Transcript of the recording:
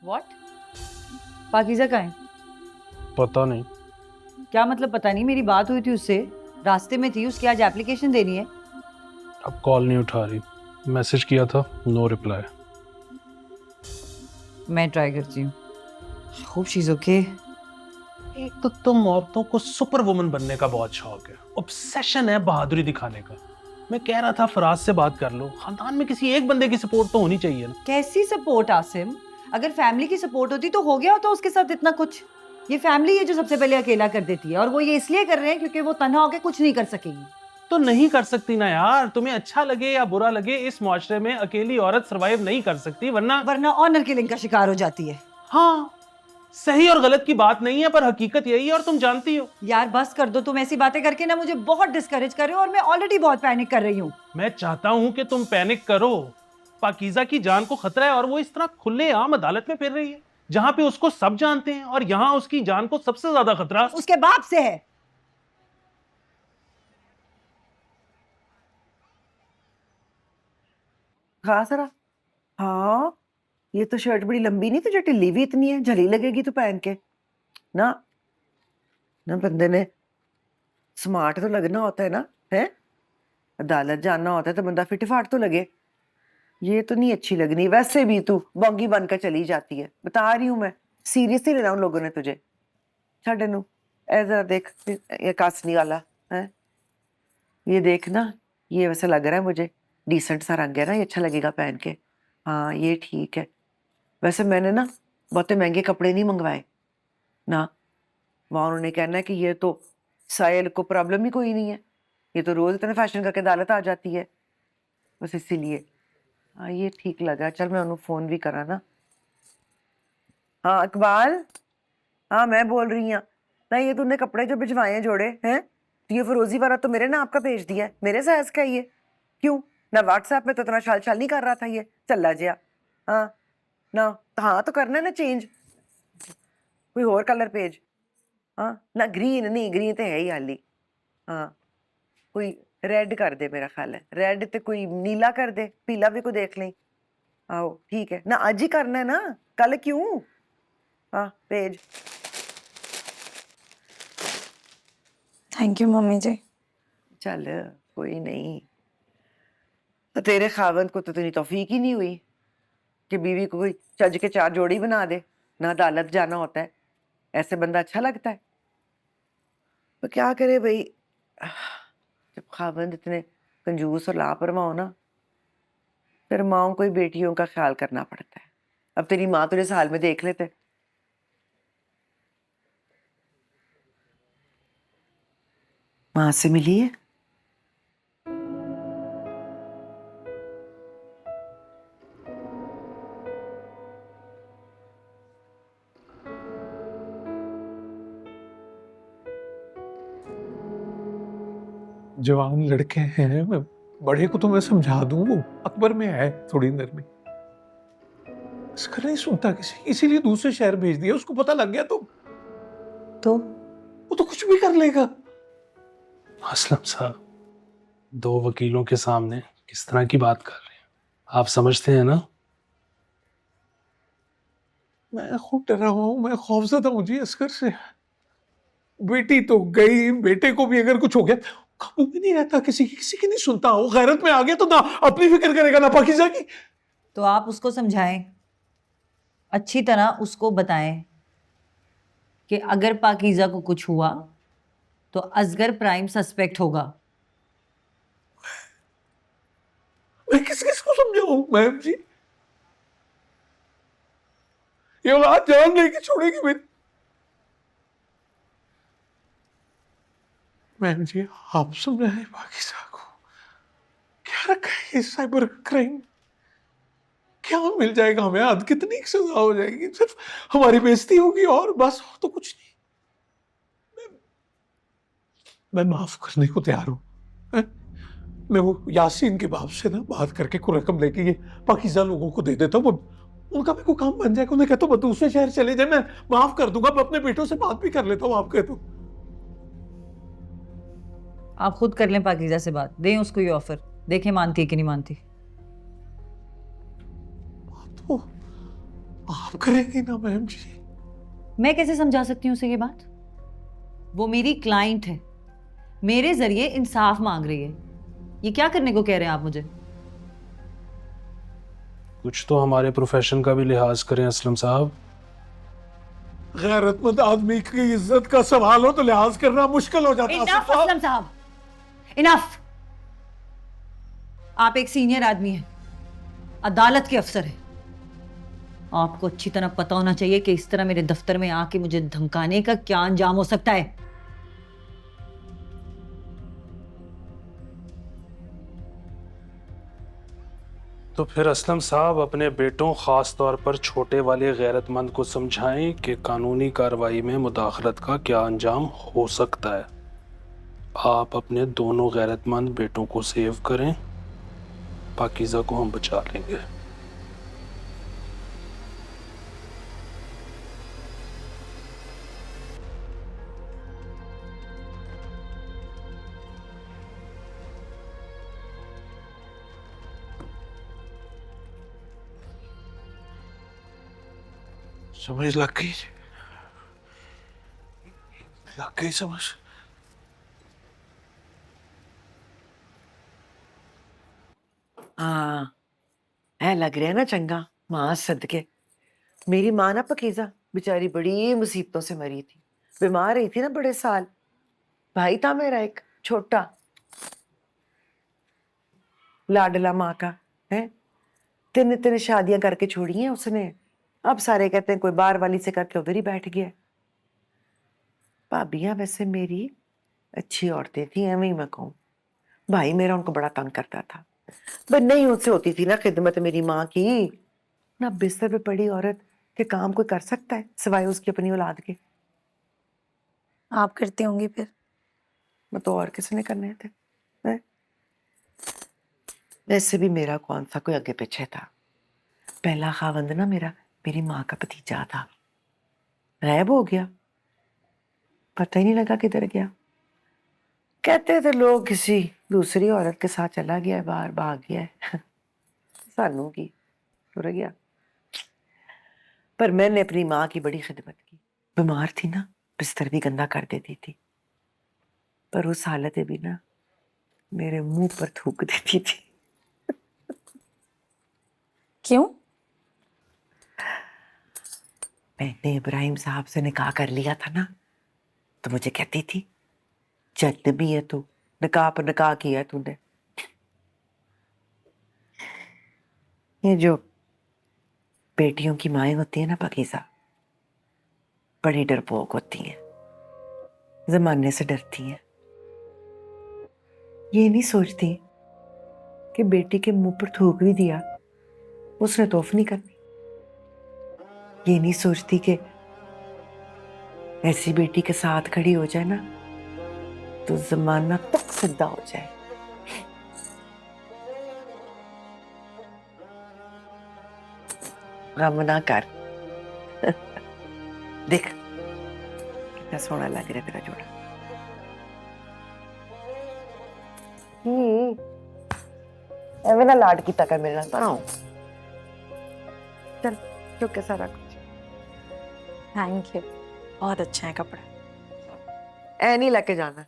What? Pakeezah कहाँ है? पता नहीं। क्या मतलब पता नहीं? मेरी बात हुई थी उससे, रास्ते में थी, उसकी आज एप्लीकेशन देनी है। अब कॉल नहीं उठा रही, मैसेज किया था, नो रिप्लाई। मैं ट्राई करती हूँ। Hope she is okay. एक तो तुम औरतों को सुपर वुमन बनने का बहुत शौक है, ऑब्सेशन है बहादुरी दिखाने का। मैं कह रहा था फराज से बात कर लो, खानदान में किसी एक बंदे की सपोर्ट तो होनी चाहिए ना। कैसी सपोर्ट आसिम? अगर फैमिली की सपोर्ट होती तो हो गया होता उसके साथ इतना कुछ। ये फैमिली है जो सबसे पहले अकेला कर देती है, और वो ये इसलिए कर रहे हैं क्योंकि वो तन्हा होकर कुछ नहीं कर सकेगी। तो नहीं कर सकती ना यार, तुम्हें अच्छा लगे या बुरा लगे, इस मुआशरे में अकेली औरत सरवाइव नहीं कर सकती, वरना ऑनर किलिंग का शिकार हो जाती है। हाँ, सही और गलत की बात नहीं है, पर हकीकत यही है और तुम जानती हो। यार बस कर दो, तुम ऐसी बातें करके ना मुझे बहुत डिस्करेज कर रहे हो, और मैं ऑलरेडी बहुत पैनिक कर रही हूँ। मैं चाहता हूं कि तुम पैनिक करो। पाकीज़ा की जान को खतरा है और वो इस तरह खुलेआम अदालत में फिर रही है, जहां पे उसको सब जानते हैं, और यहां उसकी जान को सबसे ज्यादा खतरा उसके बाप से है। हाँ सरा। हाँ, ये तो शर्ट बड़ी लंबी नहीं, तुझे ढिल्ली भी इतनी है, झली लगेगी तू पहन के। ना ना बंदे ने स्मार्ट तो लगना होता है ना, है? अदालत जाना होता है तो बंदा फिटफाट तो लगे। ये तो नहीं अच्छी लगनी, वैसे भी तू बोंगी बनकर चली जाती है, बता रही हूं मैं। सीरियसली लेना उन लोगों ने तुझे। छड़ नू ऐसा देख, ये कासनी वाला है, ये देखना, ये वैसे लग रहा है मुझे डिसेंट सा रंग है ना, ये अच्छा लगेगा पहन के। हाँ ये ठीक है। वैसे मैंने ना बहुते महंगे कपड़े नहीं मंगवाए ना, वहां उन्होंने कहना है कि ये तो सायल को प्रॉब्लम ही कोई नहीं है, ये तो रोज इतना फैशन करके अदालत आ जाती है, बस इसीलिए। हाँ ये ठीक लगा, चल मैं उन्हें फोन भी करा ना। हाँ इकबाल, हाँ मैं बोल रही हूँ ना, ये तूने कपड़े जो भिजवाए हैं जोड़े हैं, तो ये फिरोजी वाला तो मेरे नाप का भेज दिया है, मेरे साइज का ये क्यों? ना व्हाट्सएप में तो इतना छाल छाल नहीं कर रहा था ये, चला जिया। हाँ ना, हाँ तो करना है ना चेंज, कोई और कलर भेज। हाँ ना ग्रीन नहीं, ग्रीन तो है ही हाली। हाँ कोई रेड कर दे, मेरा ख्याल है रेड, तो कोई नीला कर दे, पीला भी कोई देख लें। आओ ठीक है ना, आज ही करना है ना, कल क्यों? हाँ भेज। थैंक यू मम्मी जी। चल कोई नहीं, तो तेरे खावंद को तो इतनी तौफीक ही नहीं हुई कि बीवी को कोई चज के चार जोड़ी बना दे। ना अदालत जाना होता है, ऐसे बंदा अच्छा लगता है? तो क्या करे भाई, जब खावंद इतने कंजूस और लापरवाह हो ना, फिर माओ को ही बेटियों का ख्याल करना पड़ता है। अब तेरी माँ तुझे इस हाल में देख लेते, माँ से मिली है? जवान लड़के हैं, मैं बड़े को तो मैं समझा दूं, वो अकबर में है थोड़ी देर में। इसका नहीं सुनता किसी, इसीलिए दूसरे शहर भेज दिया, उसको पता लग गया तो वो तो कुछ भी कर लेगा। असलम साहब, दो वकीलों के सामने किस तरह की बात कर रहे हैं, आप समझते हैं ना? मैं खुद डरा हुआ हूं, मैं खौफजदा हूं जी असगर से। बेटी तो गई, बेटे को भी अगर कुछ हो गया, काबू में नहीं रहता, किसी की नहीं सुनता। वो गैरत में आ गया तो ना अपनी फिक्र करेगा ना पाकीज़ा की। तो आप उसको समझाएं, अच्छी तरह उसको बताएं कि अगर पाकीज़ा को कुछ हुआ तो असगर प्राइम सस्पेक्ट होगा। मैं किस किस को समझाऊं मैम जी? ये औलाद जान लेके छोड़ेगी मेरी। मैम जी आप समझाएं पाकीज़ा को, क्या रखा है ये साइबर क्राइम? क्या मिल जाएगा हमें? हद कितनी सजा हो जाएगी? सिर्फ हमारी बेइज्जती होगी और बस, और तो कुछ नहीं। मैं माफ करने को तैयार हूं। मैं वो यासीन के बाप से ना बात करके कोई रकम लेके ये पाकीज़ा लोगों को दे देता हूँ, उनका भी कोई काम बन जाएगा। उन्हें कहता हूँ दूसरे शहर चले जाए, मैं माफ कर दूंगा। मैं अपने बेटों से बात भी कर लेता हूँ, आप कहते हो। आप खुद कर लें पाकीज़ा से बात, दें उसको ये ऑफर, देखें मानती है कि नहीं मानती। तो आप माफ करेंगी ना मैम जी? मैं कैसे समझा सकती हूँ उसे ये बात? वो मेरी क्लाइंट है, मेरे जरिए इंसाफ मांग रही है। ये क्या करने को कह रहे हैं आप मुझे? कुछ तो हमारे प्रोफेशन का भी लिहाज करें असलम साहब। गैरतमंद आदमी की इज्जत का सवाल हो तो लिहाज करना मुश्किल हो जाता है। इनफ असलम साहब, इनफ। आप एक सीनियर आदमी हैं, अदालत के अफसर हैं। आपको अच्छी तरह पता होना चाहिए कि इस तरह मेरे दफ्तर में आके मुझे धमकाने का क्या अंजाम हो सकता है। तो फिर असलम साहब अपने बेटों, खास तौर पर छोटे वाले गैरतमंद को समझाएं कि कानूनी कार्रवाई में मुदाखलत का क्या अंजाम हो सकता है। आप अपने दोनों गैरतमंद बेटों को सेव करें, पाकीज़ा को हम बचा लेंगे। समझ लग गई, लग गई समझ। हाँ, है लग रहा है ना चंगा। मां सदके मेरी मां ना पकीजा बेचारी बड़ी मुसीबतों से मरी थी, बीमार रही थी ना बड़े साल। भाई था मेरा एक छोटा, लाडला माँ का है। तीन तीन शादियां करके छोड़ी हैं उसने। अब सारे कहते हैं कोई बाहर वाली से करके उधर ही बैठ गया। भाभियां वैसे मेरी अच्छी औरतें थी, एवं ही मैं कहूँ। भाई मेरा उनको बड़ा तंग करता था, पर नहीं उनसे होती थी ना खिदमत मेरी माँ की। ना बिस्तर पे पड़ी औरत के काम कोई कर सकता है सिवाय उसकी अपनी औलाद के? आप करती होंगी फिर? मैं तो और किसने करने थे है? वैसे भी मेरा कौन सा कोई आगे पीछे था। पहला खावंद ना मेरा मेरी माँ का भतीजा था, गायब हो गया, पता ही नहीं लगा किधर गया। कहते थे लोग किसी दूसरी औरत के साथ चला गया है, बाहर भाग गया है। सानू की टुर गया। पर मैंने अपनी माँ की बड़ी खिदमत की। बीमार थी ना, बिस्तर भी गंदा कर देती थी, पर उस हालत में भी ना मेरे मुंह पर थूक देती थी। क्यों? मैंने इब्राहिम साहब से निकाह कर लिया था ना, तो मुझे कहती थी जद भी है तू, निकाह पर निकाह किया है तूने। ये जो बेटियों की माएं होती है ना पकीज़ा, बड़ी डरपोक होती हैं, जमाने से डरती हैं। ये नहीं सोचती कि बेटी के मुंह पर थूक भी दिया उसने तोफ नहीं करनी। ये नहीं सोचती कि ऐसी बेटी के साथ खड़ी हो जाए ना तो जमाना तक सिद्धा हो जाए। गम ना कर। देख कितना सोना लग रहा है तेरा जोड़ा। एवं ना लाड की तक मेरे नाल बनाओ। चल चुप के सारा कुछ। थैंक यू, बहुत अच्छा है कपड़ा। ए नहीं लेके जाना।